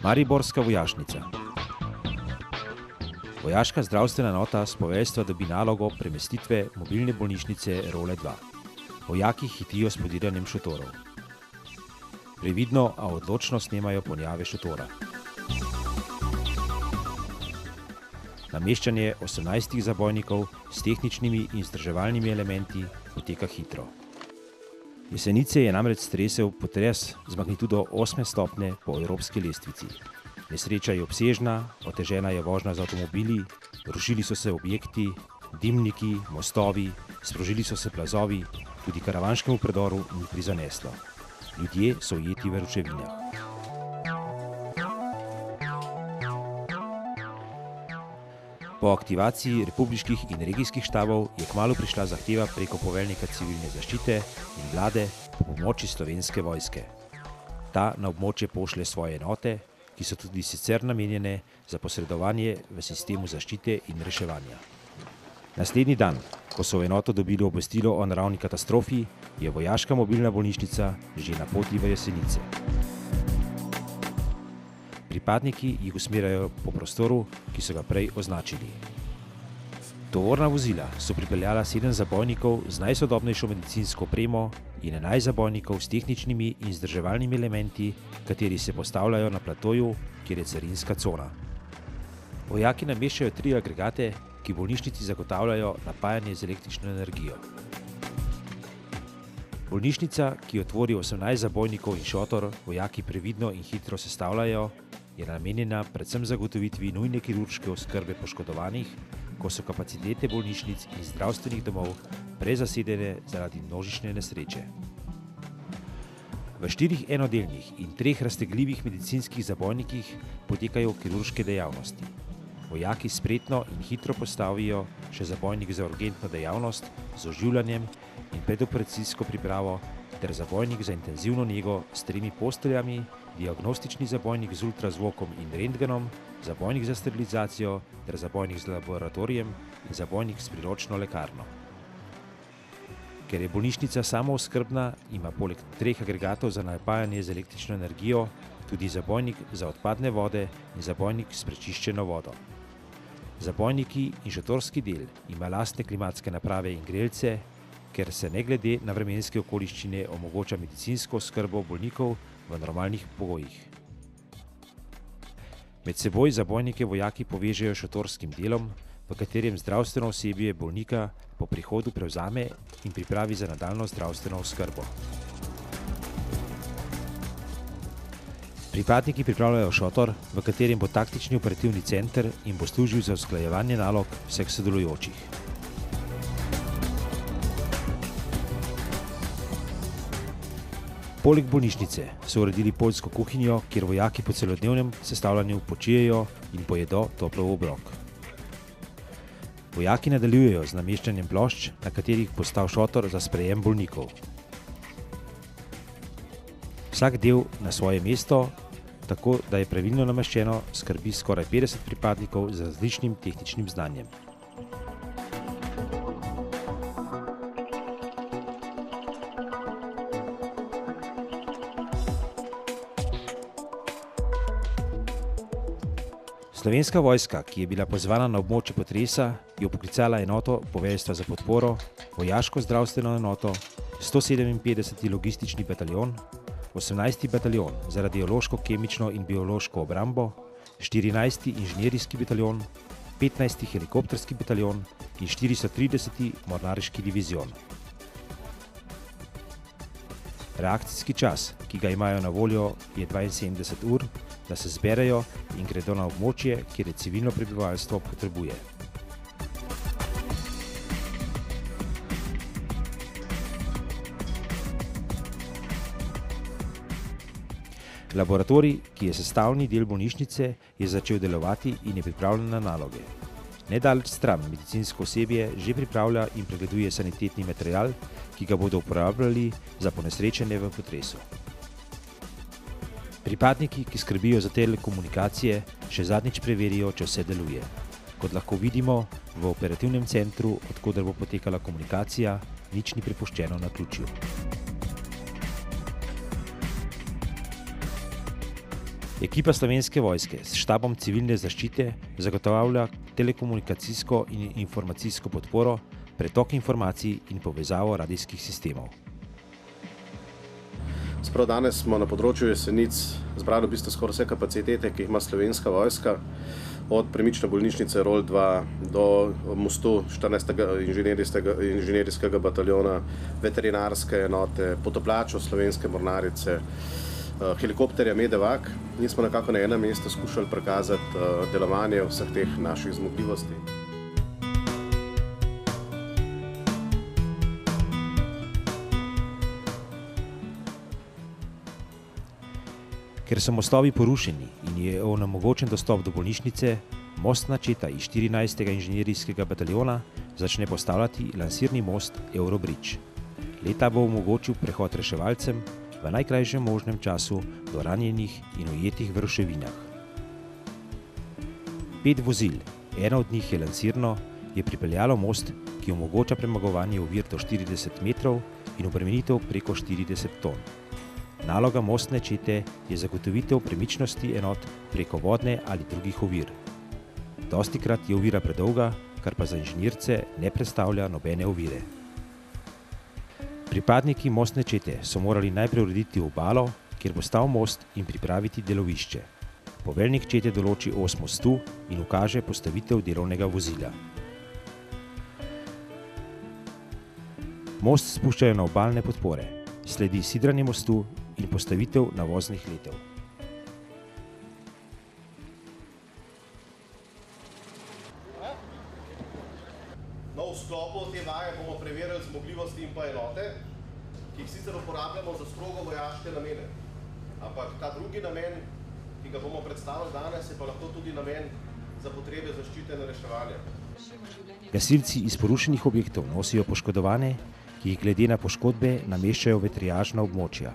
Mariborska vojašnica. Vojaška zdravstvena enota s poveljstva dobi nalogo premestitve mobilne bolnišnice Role 2. Vojaki hitijo s podiranjem šotorov. Previdno, a odločno snemajo ponjave šotora. Nameščanje 18 zabojnikov s tehničnimi in vzdrževalnimi elementi poteka hitro. Jesenice je namreč stresel potres z magnitudo 8 stopnje po evropski lestvici. Nesreča je obsežna, otežena je vožnja z avtomobili, rušili so se objekti, dimniki, mostovi, sprožili so se plazovi, tudi karavanškemu predoru ni prizaneslo. Ljudje so ujeti v ruševinah. Po aktivaciji republiških in regijskih štabov je kmalu prišla zahteva preko poveljnika civilne zaščite in vlade po pomoči Slovenske vojske. Ta na območje pošlje svoje enote, ki so tudi sicer namenjene za posredovanje v sistemu zaščite in reševanja. Naslednji dan, ko so v enoto dobili obvestilo o naravni katastrofi, je vojaška mobilna bolnišnica že na poti v Jesenice. Pripadniki jih usmerjajo po prostoru, ki so ga prej označili. Tovorna vozila so pripeljala 7 zabojnikov z najsodobnejšo medicinsko opremo in 11 zabojnikov s tehničnimi in vzdrževalnimi elementi, kateri se postavljajo na platoju, kjer je carinska cona. Vojaki nameščajo 3 agregate, ki bolnišnici zagotavljajo napajanje z električno energijo. Bolnišnica, ki jo tvori 18 zabojnikov in šotor, vojaki previdno in hitro sestavljajo, je namenjena predvsem zagotovitvi nujne kirurške oskrbe poškodovanih, ko so kapacitete bolnišnic in zdravstvenih domov prezasedene zaradi množične nesreče. V 4 enodelnih in 3 raztegljivih medicinskih zabojnikih potekajo kirurške dejavnosti. Vojaki spretno in hitro postavijo še zabojnik za urgentno dejavnost z oživljanjem in predoperacijsko pripravo ter zabojnik za intenzivno nego s 3 posteljami, diagnostični zabojnik z ultrazvokom in rentgenom, zabojnik za sterilizacijo ter zabojnik z laboratorijem in zabojnik s priročno lekarno. Ker je bolnišnica samooskrbna, ima poleg 3 agregatov za napajanje z električno energijo tudi zabojnik za odpadne vode in zabojnik s prečiščeno vodo. Zabojniki in šotorski del ima lastne klimatske naprave in grelce, ker se ne glede na vremenske okoliščine omogoča medicinsko oskrbo bolnikov v normalnih pogojih. Med seboj zabojnike vojaki povežejo s šotorskim delom, v katerem zdravstveno osebje bolnika po prihodu prevzame in pripravi za nadaljnjo zdravstveno oskrbo. Pripadniki pripravljajo šotor, v katerem bo taktični operativni center in bo služil za usklajevanje nalog vseh sodelujočih. Poleg bolnišnice so uredili poljsko kuhinjo, kjer vojaki po celodnevnem sestavljanju počijejo in pojedo toplo obrok. Vojaki nadaljujejo z nameščanjem plošč, na katerih bo stal šotor za sprejem bolnikov. Vsak del na svoje mesto, tako da je pravilno nameščeno, skrbi skoraj 50 pripadnikov z različnim tehničnim znanjem. Slovenska vojska, ki je bila pozvana na območje potresa, je poklicala enoto poveljstva za podporo, vojaško zdravstveno enoto, 157. logistični bataljon, 18. bataljon za radiološko, kemično in biološko obrambo, 14. inženirski bataljon, 15. helikopterski bataljon in 430. mornariški divizion. Reakcijski čas, ki ga imajo na voljo, je 72 ur, da se zberejo in gredo na območje, kjer je civilno prebivalstvo potrebuje. Laboratorij, ki je sestavni del bolnišnice, je začel delovati in je pripravljen na naloge. Nedaleč stran medicinsko osebje že pripravlja in pregleduje sanitetni material, ki ga bodo uporabljali za ponesrečenje v potresu. Pripadniki, ki skrbijo za telekomunikacije, še zadnjič preverijo, če vse deluje. Kot lahko vidimo, v operativnem centru, od koder bo potekala komunikacija, nič ni prepuščeno naključju. Ekipa Slovenske vojske s štabom civilne zaščite zagotavlja telekomunikacijsko in informacijsko podporo, pretok informacij in povezavo radijskih sistemov. Sprav danes smo na področju Jesenic zbrali v bistvu skoraj vse kapacitete, ki jih ima Slovenska vojska, od premične bolnišnice Rol 2 do mostu 14. inženirskega bataljona, veterinarske enote, potapljačev Slovenske mornarice, helikopterja Medevak in smo nekako na enem mestu skušali prikazati delovanje vseh teh naših zmogljivosti. Ker so mostovi porušeni in je onemogočen dostop do bolnišnice, mostna četa iz 14. inženirskega bataljona začne postavljati lansirni most Eurobridge. Leta bo omogočil prehod reševalcem v najkrajšem možnem času do ranjenih in ujetih v ruševinah. 5 vozil, eno od njih je lansirno, je pripeljalo most, ki omogoča premagovanje ovir do 40 metrov in obremenitev preko 40 ton. Naloga mostne čete je zagotovitev premičnosti enot preko vodne ali drugih ovir. Dostikrat je ovira predolga, kar pa za inženirce ne predstavlja nobene ovire. Pripadniki mostne čete so morali najprej urediti obalo, kjer bo stal most, in pripraviti delovišče. Poveljnik čete določi os mostu in ukaže postavitev delovnega vozila. Most spuščajo na obalne podpore, sledi sidranje mostu in postavitev navoznih letev. V sklopu te vaje bomo preverili zmogljivosti in pa enote, ki jih sicer uporabljamo za strogo vojaške namene. Ampak ta drugi namen, ki ga bomo predstavili danes, je pa lahko tudi namen za potrebe zaščite in reševanja. Gasilci iz porušenih objektov nosijo poškodovane, ki jih glede na poškodbe nameščajo v triažna območja.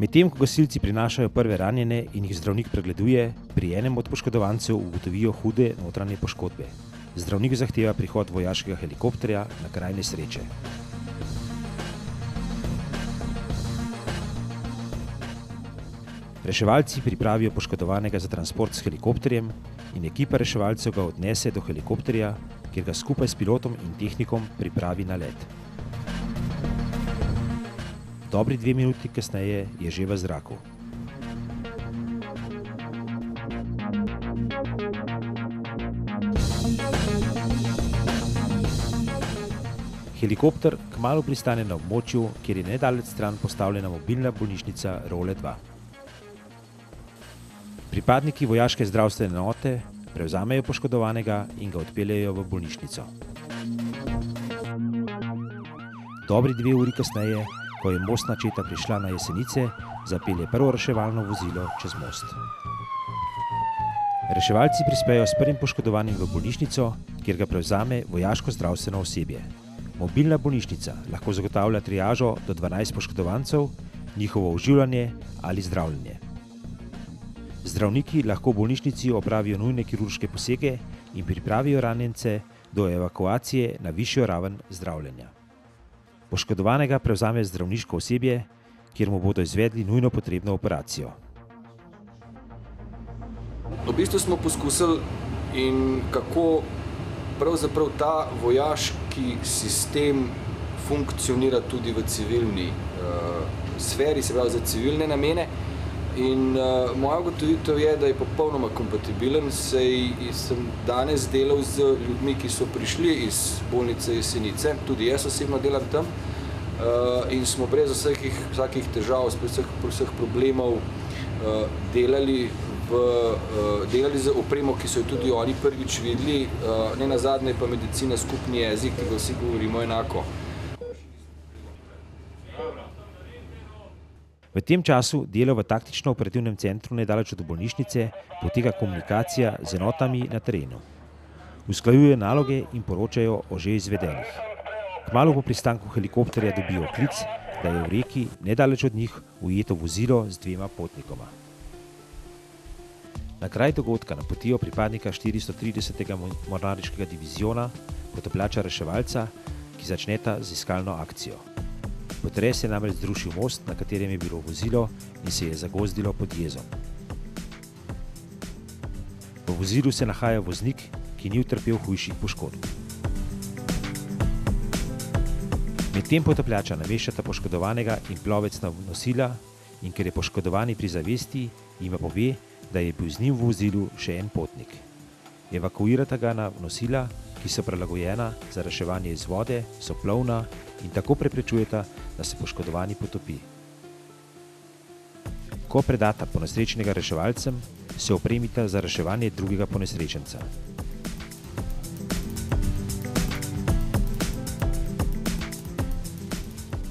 Medtem ko gasilci prinašajo prve ranjene in jih zdravnik pregleduje, pri enem od poškodovancev ugotovijo hude notranje poškodbe. Zdravnik zahteva prihod vojaškega helikopterja na kraj nesreče. Reševalci pripravijo poškodovanega za transport s helikopterjem in ekipa reševalcev ga odnese do helikopterja, kjer ga skupaj s pilotom in tehnikom pripravi na let. Dobri 2 minuti kasneje je že v zraku. Helikopter kmalu pristane na območju, kjer je nedaleč stran postavljena mobilna bolnišnica Role 2. Pripadniki vojaške zdravstvene enote prevzamejo poškodovanega in ga odpeljejo v bolnišnico. Dobri 2 uri kasneje, ko je mostna četa prišla na Jesenice, zapelje prvo reševalno vozilo čez most. Reševalci prispejo s prvim poškodovanim v bolnišnico, kjer ga prevzame vojaško zdravstveno osebje. Mobilna bolnišnica lahko zagotavlja triažo do 12 poškodovancev, njihovo oživljanje ali zdravljenje. Zdravniki lahko v bolnišnici opravijo nujne kirurške posege in pripravijo ranjence do evakuacije na višjo raven zdravljenja. Poškodovanega prevzame zdravniško osebje, kjer mu bodo izvedli nujno potrebno operacijo. V bistvu smo poskusili, in kako pravzaprav ta vojaški sistem funkcionira tudi v civilni sferi, se pravi za civilne namene. In moja ugotovitev je, da je popolnoma kompatibilen, saj sem danes delal z ljudmi, ki so prišli iz bolnice Jesenice, tudi jaz osebno delam tam, in smo brez vsakih težav, vseh problemov delali z opremo, ki so jo tudi oni prvič videli, ne nazadnje pa medicina skupni jezik, ki ga vsi govorimo enako. V tem času delo v taktično-operativnem centru nedaleč od bolnišnice poteka komunikacija z enotami na terenu. Usklajujejo naloge in poročajo o že izvedenih. Kmalu po pristanku helikopterja dobijo klic, da je v reki nedaleč od njih ujeto vozilo z 2 potnikoma. Na kraj dogodka napotijo pripadnika 430. mornariškega diviziona, potapljača reševalca, ki začneta z iskalno akcijo. Potres je namreč zrušil most, na katerem je bilo vozilo in se je zagozdilo pod jezom. V vozilu se nahaja voznik, ki ni utrpel hujših poškodb. Medtem potapljača nameščata poškodovanega in plovec na nosila, in ker je poškodovani pri zavesti, jima pove, da je bil z njim v vozilu še en potnik. Evakuirata ga na nosila, ki so prilagojena za reševanje iz vode, so plovna in tako preprečujeta, da se poškodovani potopi. Ko predata ponesrečenega reševalcem, se opremita za reševanje drugega ponesrečenca.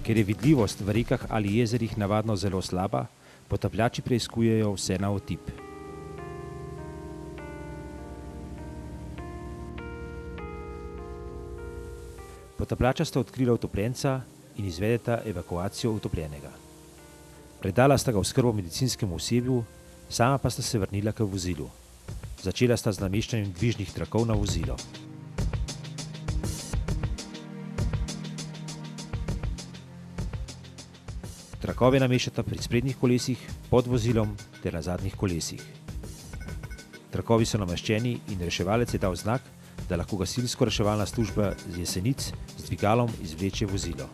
Ker je vidljivost v rekah ali jezerih navadno zelo slaba, potapljači preiskujejo vse na otip. Potapljača sta odkrila utopljenca in izvedeta evakuacijo utopljenega. Predala sta ga v oskrbo medicinskemu osebju, sama pa sta se vrnila k vozilu. Začela sta z nameščanjem dvižnih trakov na vozilo. Trakove nameščata pri sprednjih kolesih, pod vozilom ter na zadnjih kolesih. Trakovi so nameščeni in reševalec je dal znak, da lahko gasilsko-reševalna služba z Jesenic z dvigalom izvleče vozilo.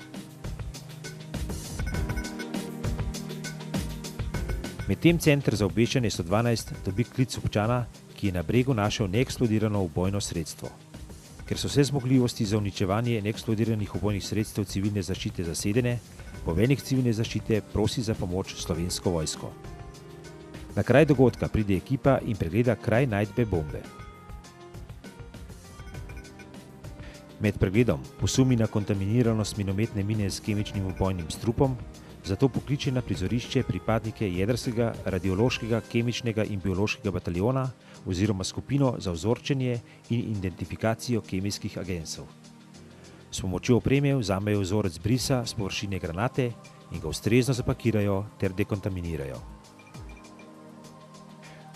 Medtem center za obveščanje 112 dobi klic občana, ki je na bregu našel neeksplodirano ubojno sredstvo. Ker so vse zmogljivosti za uničevanje neeksplodiranih ubojnih sredstev civilne zaščite zasedene, poveljnik civilne zaščite prosi za pomoč Slovensko vojsko. Na kraj dogodka pride ekipa in pregleda kraj najdbe bombe. Med pregledom posumi na kontaminiranost minometne mine s kemičnim ubojnim strupom, zato pokliče na prizorišče pripadnike jedrskega, radiološkega, kemičnega in biološkega bataljona oziroma skupino za vzorčenje in identifikacijo kemijskih agensov. S pomočjo opreme vzamejo vzorec brisa s površine granate in ga ustrezno zapakirajo ter dekontaminirajo.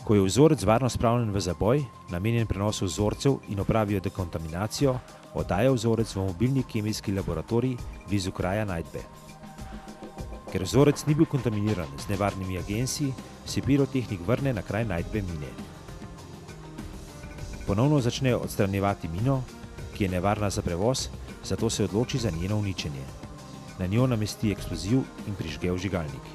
Ko je vzorec varno spravljen v zaboj, namenjen prenosu vzorcev in opravijo dekontaminacijo, oddajo vzorec v mobilni kemijski laboratorij blizu kraja najdbe. Ker vzorec ni bil kontaminiran z nevarnimi agensi, se pirotehnik vrne na kraj najdbe mine. Ponovno začnejo odstranjevati mino, ki je nevarna za prevoz, zato se odloči za njeno uničenje. Na njo namesti eksploziv in prižge vžigalnik.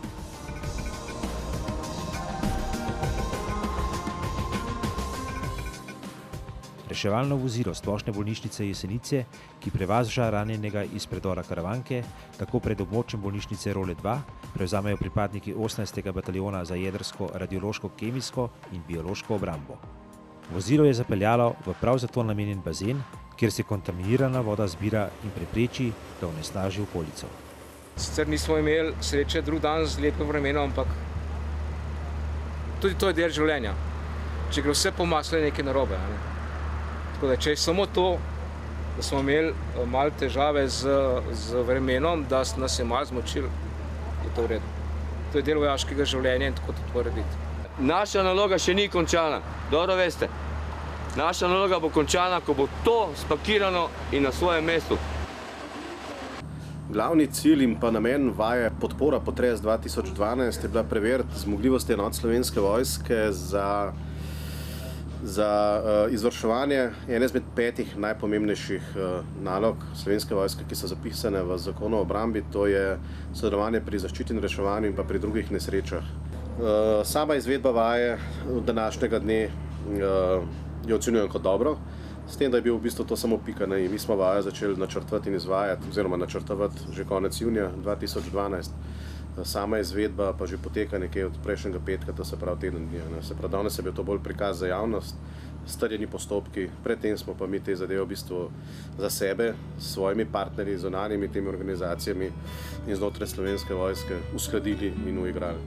Reševalno vozilo Splošne bolnišnice Jesenice, ki prevaža ranjenega iz predora Karavanke, tako pred območjem bolnišnice Role 2, prevzamejo pripadniki 18. bataljona za jedrsko, radiološko, kemijsko in biološko obrambo. Vozilo je zapeljalo v prav zato namenjen bazen, kjer se kontaminirana voda zbira in prepreči, da onesnaži okolico. Sicer nismo imeli sreče drug dan z lepim vremenom, ampak tudi to je del življenja. Če gre vse po maslu, je nekaj narobe. Tako da, če je samo to, da smo imeli malo težave z vremenom, da nas je malo zmočil, je to v redu. To je del vojaškega življenja in tako to mora biti. Naša naloga še ni končana, dobro veste. Naša naloga bo končana, ko bo to spakirano in na svojem mestu. Glavni cilj in pa namen vaje Podpora potres 2012 je bila preveriti zmogljivosti enot Slovenske vojske za izvrševanje ene izmed 5 najpomembnejših nalog Slovenske vojske, ki so zapisane v Zakonu o obrambi, to je sodelovanje pri zaščiti in reševanju in pa pri drugih nesrečah. Sama izvedba vaje današnjega dne jo ocenjujem kot dobro, s tem, da je bil v bistvu to samo pika na i. Mi smo vajo začeli načrtovati in izvajati, oziroma načrtovati že konec junija 2012. Sama izvedba pa že poteka nekje od prejšnjega petka, to se pravi teden dni. Se pravi, danes je bil to bolj prikaz za javnost, strjeni postopki, predtem smo pa mi te zadeve v bistvu za sebe, s svojimi partnerji, zunanjimi temi organizacijami in znotraj Slovenske vojske uskladili in uigrali.